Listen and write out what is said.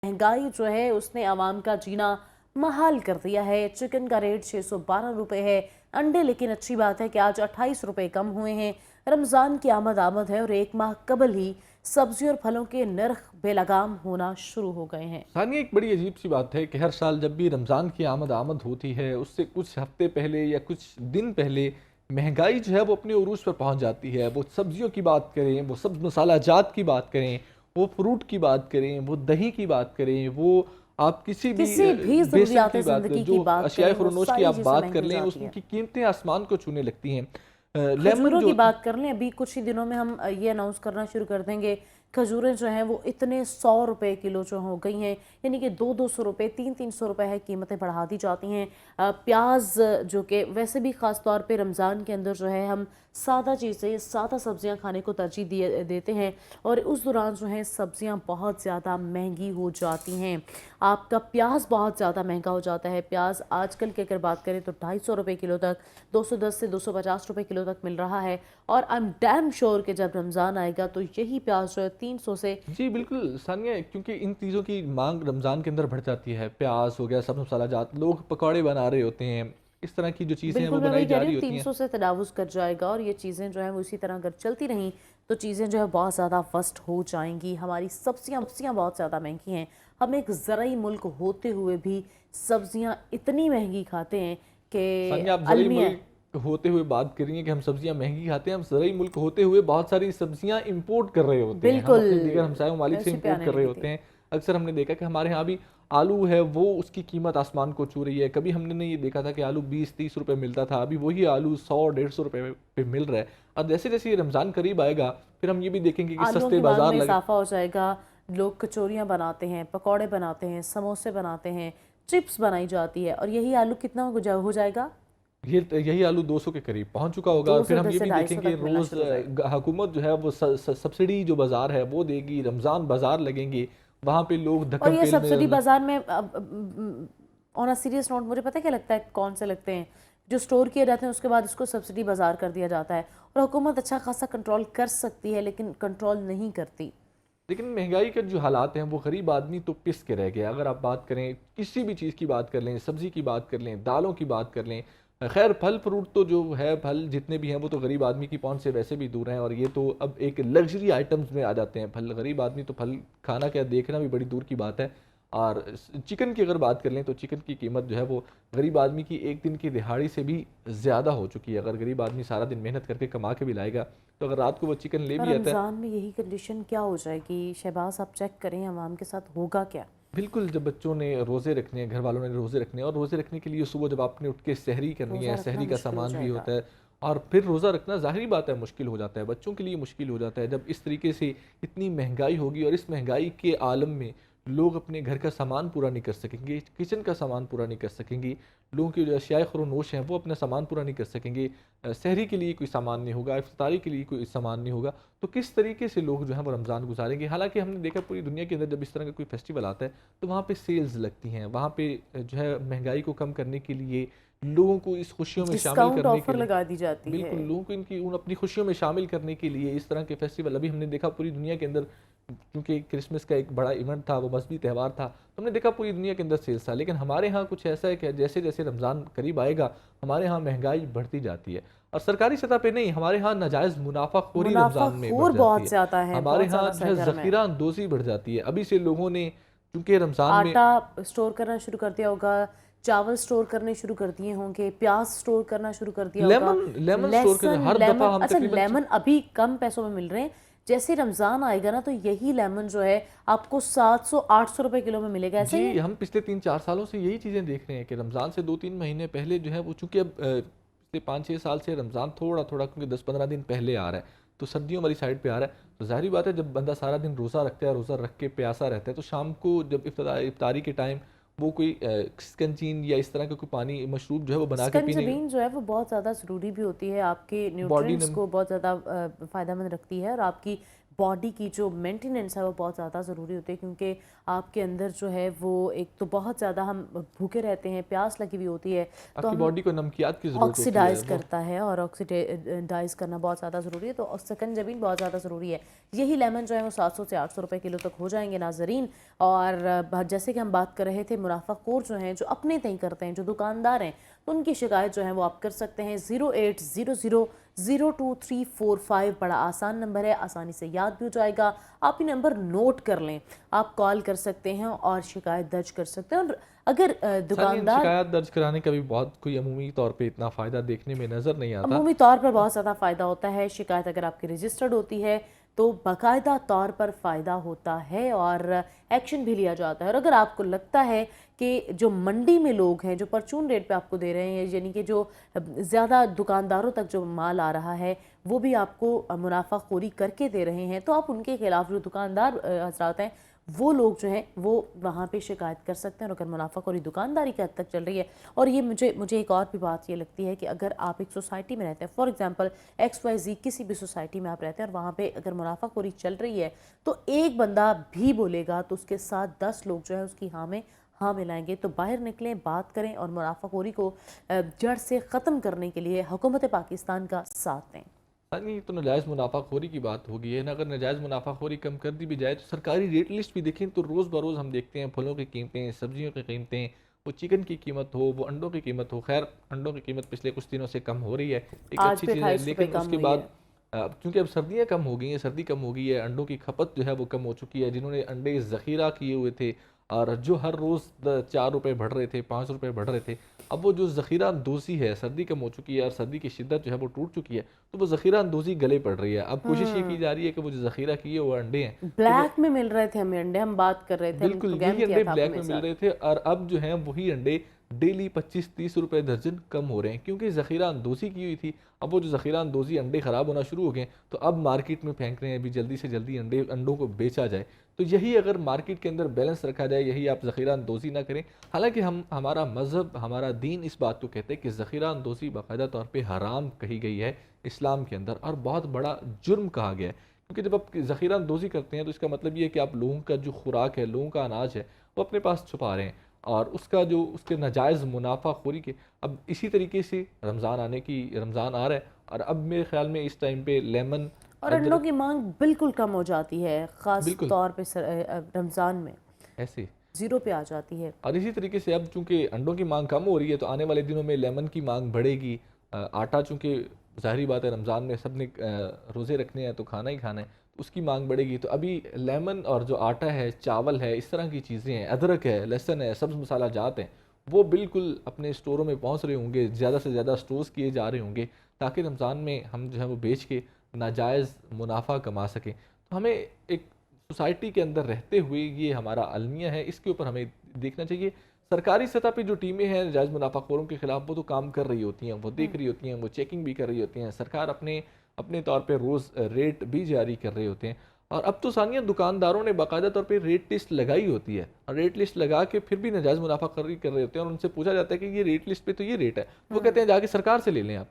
महंगाई जो है उसने आवाम का जीना महाल कर दिया है। चिकन का रेट 612 रुपये है। अंडे लेकिन अच्छी बात है कि आज 28 रुपये कम हुए हैं। रमज़ान की आमद है और एक माह कबल ही सब्जी और फलों के नर्ख बेलगाम होना शुरू हो गए हैं। सानिया, एक बड़ी अजीब सी बात है कि हर साल जब भी रमज़ान की आमद होती है उससे कुछ हफ्ते पहले या कुछ दिन पहले महंगाई जो है वो अपने उरूज पर पहुंच जाती है। वो सब्जियों की बात करें, वो सब्ज मसाला जात की बात करें, वो फ्रूट की बात करें, वो दही की बात करें, वो आप किसी भी बेसिक ज़रूरियात की बात करें, ज़िंदगी की जो बात अशियाए करें, वो खुरनोश की सारी आप चीज़ें बात कर महंगी हो लें, जाती हैं। उसकी कीमतें आसमान को छूने लगती हैं। लेमन खजूरों की जो बात कर लें, अभी कुछ ही दिनों में हम ये अनाउंस करना शुरू कर देंगे। खजूरें जो हैं वो इतने 100 रुपए किलो जो हो गई हैं, यानी कि 200 रुपये 300 रुपये है, कीमतें बढ़ा दी जाती हैं। प्याज जो कि वैसे भी ख़ास तौर पे रमज़ान के अंदर जो है हम सादा चीज़ें, सादा सब्जियां खाने को तरजीह देते हैं और उस दौरान जो है सब्जियां बहुत ज़्यादा महंगी हो जाती हैं। आपका प्याज बहुत ज़्यादा महंगा हो जाता है। प्याज आजकल की अगर बात करें तो 250 रुपये किलो तक, 210 से 250 रुपये किलो तक मिल रहा है। और आई एम डैम श्योर कि जब रमज़ान आएगा तो यही प्याज जो है 300 से। जी बिल्कुल सानिया, क्योंकि इन चीज़ों की मांग रमज़ान के अंदर बढ़ जाती है। प्याज हो गया, सब मसाला जात, लोग पकौड़े बना रहे होते हैं, इस तरह की जो चीज़ें हैं बिल्कुल, वो मैं बनाई वही कह जा रही रही हूँ, होती हैं। 300 से तजावुज़ कर जाएगा और ये चीज़ें जो हैं वो इसी तरह अगर चलती रहीं तो चीज़ें जो है बहुत ज़्यादा फस्ट हो जाएंगी। हमारी सब्जियाँ बहुत ज़्यादा महंगी हैं। हम एक ज़राई मुल्क होते हुए भी सब्जियाँ इतनी महंगी खाते हैं कि सानिया, आप ज़रूरी अलमिया है। मुल्क होते हुए बात कर रही हैं कि हम सब्जियां महंगी खाते हैं। हम ज़रूरी मुल्क होते हुए बहुत सारी सब्जियां इंपोर्ट कर रहे होते हैं। हम बिल्कुल, अपने दीगर हमसाय मैं ममालिक से उसी पे इंपोर्ट आने कर रहे लगी होते थी। हैं। अक्सर हमने देखा कि हमारे यहाँ भी आलू है वो उसकी कीमत आसमान को छू रही है। कभी हमने नहीं ये देखा था कि आलू 20-30 रुपये मिलता था, अभी वही आलू 100-150 रुपये पे मिल रहा है। और जैसे जैसे ये रमज़ान करीब आएगा फिर हम ये भी देखेंगे कि आलूओं सस्ते की मांग बाजार में लगे। इजाफा हो जाएगा। लोग कचौरियाँ बनाते हैं, पकौड़े बनाते हैं, समोसे बनाते हैं, चिप्स बनाई जाती है और यही आलू कितना हो जाएगा? यही आलू 200 के करीब पहुंच चुका होगा। और फिर हम 210 ये से भी 250 देखेंगे तक मिलना रोज़ शुरू हो जाएगा। हुकूमत जो है वो सब्सिडी जो बाज़ार है वो देगी, रमज़ान बाज़ार लगेंगे, वहाँ पे लोग और धक्कम ये पेल सब्सिडी में। बाजार में ऑन अ सीरियस नोट मुझे पता है क्या लगता है, कौन से लगते हैं जो स्टोर किए जाते हैं उसके बाद उसको सब्सिडी बाजार कर दिया जाता है और हुकूमत अच्छा खासा कंट्रोल कर सकती है लेकिन कंट्रोल नहीं करती। लेकिन महंगाई के जो हालात हैं वो गरीब आदमी तो पिस के रह गया। अगर आप बात करें किसी भी चीज़ की बात कर लें, सब्ज़ी की बात कर लें, दालों की बात कर लें, खैर फल फ्रूट तो जो है, फल जितने भी हैं वो तो गरीब आदमी की पहुंच से वैसे भी दूर हैं। और ये तो अब एक लग्जरी आइटम्स में आ जाते हैं फल। गरीब आदमी तो फल खाना क्या देखना भी बड़ी दूर की बात है। और चिकन की अगर बात कर लें तो चिकन की कीमत जो है वो गरीब आदमी की एक दिन की दिहाड़ी से भी ज़्यादा हो चुकी है। अगर गरीब आदमी सारा दिन मेहनत करके कमा के भी लाएगा तो अगर रात को वो चिकन ले और भी आता है। रमज़ान में यही कंडीशन क्या हो जाएगी शहबाज, आप चेक करें आवाम के साथ होगा क्या। बिल्कुल, जब बच्चों ने रोज़े रखने हैं, घर वालों ने रोज़े रखने हैं, और रोज़े रखने के लिए सुबह जब आपने उठ के सहरी करनी रोज़ा है, रखना सहरी का मुश्किल हो सामान भी जाएगा। होता है, और फिर रोज़ा रखना ज़ाहिरी बात है मुश्किल हो जाता है, बच्चों के लिए मुश्किल हो जाता है। जब इस तरीके से इतनी महंगाई होगी और इस महंगाई के आलम में लोग अपने घर का सामान पूरा नहीं कर सकेंगे, किचन का सामान पूरा नहीं कर सकेंगे, लोगों की जो अशियाए ख़ुरूनोश हैं वो अपना सामान पूरा नहीं कर सकेंगे, सहरी के लिए कोई सामान नहीं होगा, इफ्तारी के लिए कोई सामान नहीं होगा, तो किस तरीके से लोग जो हैं वो रमज़ान गुजारेंगे। हालांकि हमने देखा पूरी दुनिया के अंदर जब इस तरह का कोई फेस्टिवल आता है तो वहाँ पे सेल्स लगती हैं, वहाँ पे जो है महंगाई को कम करने के लिए, लोगों को इस खुशियों में शामिल डिस्काउंट करने के ऑफर लिए, लगा दी जाती है। बिल्कुल लोगों को इनकी उन अपनी खुशियों में शामिल करने के लिए इस तरह के फेस्टिवल अभी हमने देखा पूरी दुनिया के अंदर। क्योंकि क्रिसमस का एक बड़ा इवेंट था, वो मजहबी त्यौहार था, तो हमने देखा पूरी दुनिया के अंदर सेल्स था। लेकिन हमारे यहाँ कुछ ऐसा है कि जैसे जैसे रमज़ान करीब आएगा हमारे यहाँ महंगाई बढ़ती जाती है, और सरकारी सतह पे नहीं, हमारे यहाँ नाजायज़ मुनाफाखोरी रमज़ान में बढ़ मुनाफाखोर जाती बहुत है। ज़्यादा है, हमारे बहुत यहाँ ज़्यादा जो है सरगर्म है। ज़ख़ीरा अंदोज़ी बढ़ जाती है। अभी से लोगों ने चूँकि रमज़ान में आटा स्टोर करना शुरू कर दिया होगा, चावल स्टोर करने शुरू कर दिए होंगे, प्याज स्टोर करना शुरू कर दिया होगा, लेमन लेमन स्टोर कर लहसुन, हर दफ़ा लेमन। हम अच्छा, तकरीबन लेमन अभी कम पैसों में मिल रहे हैं। जैसे रमज़ान आएगा ना तो यही लेमन जो है आपको 700-800 रुपए किलो में मिलेगा, ऐसा ही जी, है? हम पिछले 3-4 सालों से यही चीज़ें देख रहे हैं कि रमज़ान से 2-3 महीने पहले जो है वो, चूँकि अब पिछले 5-6 साल से रमज़ान थोड़ा-थोड़ा, क्योंकि 10-15 दिन पहले आ रहा है, तो सर्दियों वाली साइड पे आ रहा है, तो ज़ाहिर बात है जब बंदा सारा दिन रोज़ा रखता है, रोज़ा रख के प्यासा रहता है, तो शाम को जब इफ्तारी के टाइम वो कोई शिकंजीन या इस तरह का कोई पानी मशरूब जो है वो बना के पीने, स्कंजबीन जो है वो बहुत ज़्यादा ज़रूरी भी होती है, आपके बॉडी न्यूट्रिएंट्स ने। को बहुत ज़्यादा फ़ायदेमंद रखती है और आपकी बॉडी की जो मेंटेनेंस है वो बहुत ज़्यादा ज़रूरी होती है, क्योंकि आपके अंदर जो है वो एक तो बहुत ज़्यादा हम भूखे रहते हैं, प्यास लगी हुई होती है, तो आपकी हम बॉडी को नमकियात की ज़रूरत होती है ऑक्सीडाइज़ वो। करता है और ऑक्सीडाइज़ करना बहुत ज़्यादा ज़रूरी है, तो सकंजबीन बहुत ज़्यादा ज़रूरी है। यही लेमन जो है वो 700 से 800 रुपए किलो तक हो जाएंगे नाजरीन। और जैसे कि हम बात कर रहे थे, मुनाफाखोर जो हैं, जो अपने तय करते हैं, जो दुकानदार हैं, तो उनकी शिकायत जो है वो आप कर सकते हैं 0800 02345। बड़ा आसान नंबर है, आसानी से याद भी हो जाएगा। आप ये नंबर नोट कर लें, आप कॉल कर सकते हैं और शिकायत दर्ज कर सकते हैं। और अगर सानिया, दुकानदार, शिकायत दर्ज कराने का भी बहुत कोई अमूमी तौर पे इतना फ़ायदा देखने में नज़र नहीं आता। अमूमी तौर पर बहुत ज़्यादा फ़ायदा होता है। शिकायत अगर आपकी रजिस्टर्ड होती है तो बाकायदा तौर पर फ़ायदा होता है और एक्शन भी लिया जाता है। और अगर आपको लगता है कि जो मंडी में लोग हैं, जो परचून रेट पे आपको दे रहे हैं, यानी कि जो ज़्यादा दुकानदारों तक जो माल आ रहा है वो भी आपको मुनाफाखोरी करके दे रहे हैं, तो आप उनके खिलाफ, जो दुकानदार हजरात हैं, वो लोग जो हैं वो वहाँ पे शिकायत कर सकते हैं। और अगर मुनाफाखोरी दुकानदारी की हद तक चल रही है, और ये मुझे एक और भी बात ये लगती है कि अगर आप एक सोसाइटी में रहते हैं, फॉर एग्जांपल XYZ किसी भी सोसाइटी में आप रहते हैं, और वहाँ पे अगर मुनाफाखोरी चल रही है, तो एक बंदा भी बोलेगा तो उसके साथ 10 लोग जो है उसकी हाँ मिलाएंगे। तो बाहर निकलें, बात करें और मुनाफाखोरी को जड़ से ख़त्म करने के लिए हुकूमत पाकिस्तान का साथ दें। नहीं, तो नाजायज़ मुनाफाखोरी की बात होगी है ना। अगर नाजायज़ मुनाफाखोरी कम कर दी भी जाए तो सरकारी रेट लिस्ट भी देखें तो रोज़ बरोज़ हम देखते हैं फलों की कीमतें, सब्जियों की कीमतें, वो चिकन की कीमत हो, वो अंडों की कीमत हो। खैर, अंडों की कीमत पिछले कुछ दिनों से कम हो रही है, एक आज अच्छी भी चीज़ है। 28 रुपये लेकिन कम उसके हुई बाद है। क्योंकि अब सर्दियाँ कम हो गई हैं, सर्दी कम हो गई है, अंडों की खपत जो है वो कम हो चुकी है। जिन्होंने अंडे ज़ख़ीरा किए हुए थे और जो हर रोज़ 4 रुपये बढ़ रहे थे, 5 रुपये बढ़ रहे थे, अब वो जो ज़ख़ीरा अंदोज़ी है, सर्दी कम हो चुकी है और सर्दी की शिद्दत जो है वो टूट चुकी है, तो वो ज़ख़ीरा अंदोज़ी गले पड़ रही है। अब कोशिश ये की जा रही है कि वो जो ज़ख़ीरा किए हुए अंडे हैं, तो वो ब्लैक में मिल रहे थे हमें अंडे, हम बात कर रहे थे, हमने बिल्कुल, प्रोग्राम यही किया अंडे था आपको ब्लैक मेरे में मिल साथ। रहे थे और अब जो हैं वही अंडे डेली 25-30 रुपए दर्जन कम हो रहे हैं, क्योंकि ज़ख़ीरा अंदोज़ी की हुई थी। अब वो जो ज़ख़ीरा अंदोज़ी अंडे ख़राब होना शुरू हो गए, तो अब मार्केट में फेंक रहे हैं अभी जल्दी से जल्दी अंडों को बेचा जाए। तो यही अगर मार्केट के अंदर बैलेंस रखा जाए, यही आप ज़ख़ीरा अंदोज़ी ना करें। हालाँकि हमारा मज़हब, हमारा दीन इस बात को कहते हैं कि ज़ख़ीरा अंदोज़ी बाकायदा तौर पे हराम कही गई है इस्लाम के अंदर और बहुत बड़ा जुर्म कहा गया है। क्योंकि जब आप ज़ख़ीरा अंदोज़ी करते हैं तो इसका मतलब ये है कि आप लोगों का जो खुराक है, लोगों का अनाज है, वो अपने पास छुपा रहे हैं और उसका जो उसके नाजायज़ मुनाफाखोरी के। अब इसी तरीके से रमज़ान आ रहा है और अब मेरे ख़्याल में इस टाइम पे लेमन, और अंडों अदरक, की मांग बिल्कुल कम हो जाती है, ख़ास बिल्कुल तौर पे रमज़ान में ऐसे। ज़ीरो पे आ जाती है। और इसी तरीके से अब चूँकि अंडों की मांग कम हो रही है तो आने वाले दिनों में लेमन की मांग बढ़ेगी। आटा चूँकि ज़ाहिरी बात है रमज़ान में सब ने रोज़े रखने हैं तो खाना ही खाना है, तो उसकी मांग बढ़ेगी। तो अभी लेमन और जो आटा है, चावल है, इस तरह की चीज़ें हैं, अदरक है, लहसुन है, सब्ज़ मसाला जात हैं, वो बिल्कुल अपने स्टोरों में पहुँच रहे होंगे, ज़्यादा से ज़्यादा स्टोर्स किए जा रहे होंगे ताकि रमज़ान में हम जो है वो बेच के नाजायज़ मुनाफा कमा सकें। तो हमें एक सोसाइटी के अंदर रहते हुए ये हमारा अलमिया है, इसके ऊपर हमें देखना चाहिए। सरकारी सतह पे जो टीमें हैं जायज़ मुनाफाखोरों के खिलाफ, वो तो काम कर रही होती हैं, वो देख रही होती हैं, वो चेकिंग भी कर रही होती हैं। सरकार अपने अपने तौर पे रोज़ रेट भी जारी कर रहे होते हैं। और अब तो सानिया दुकानदारों ने बाकायदा तौर पे रेट लिस्ट लगाई होती है और रेट लिस्ट लगा के फिर भी नाजायज़ मुनाफाखोरी कर रहे होते हैं और उनसे पूछा जाता है कि ये रेट लिस्ट पे तो ये रेट है, वो कहते हैं जाके सरकार से ले लें आप।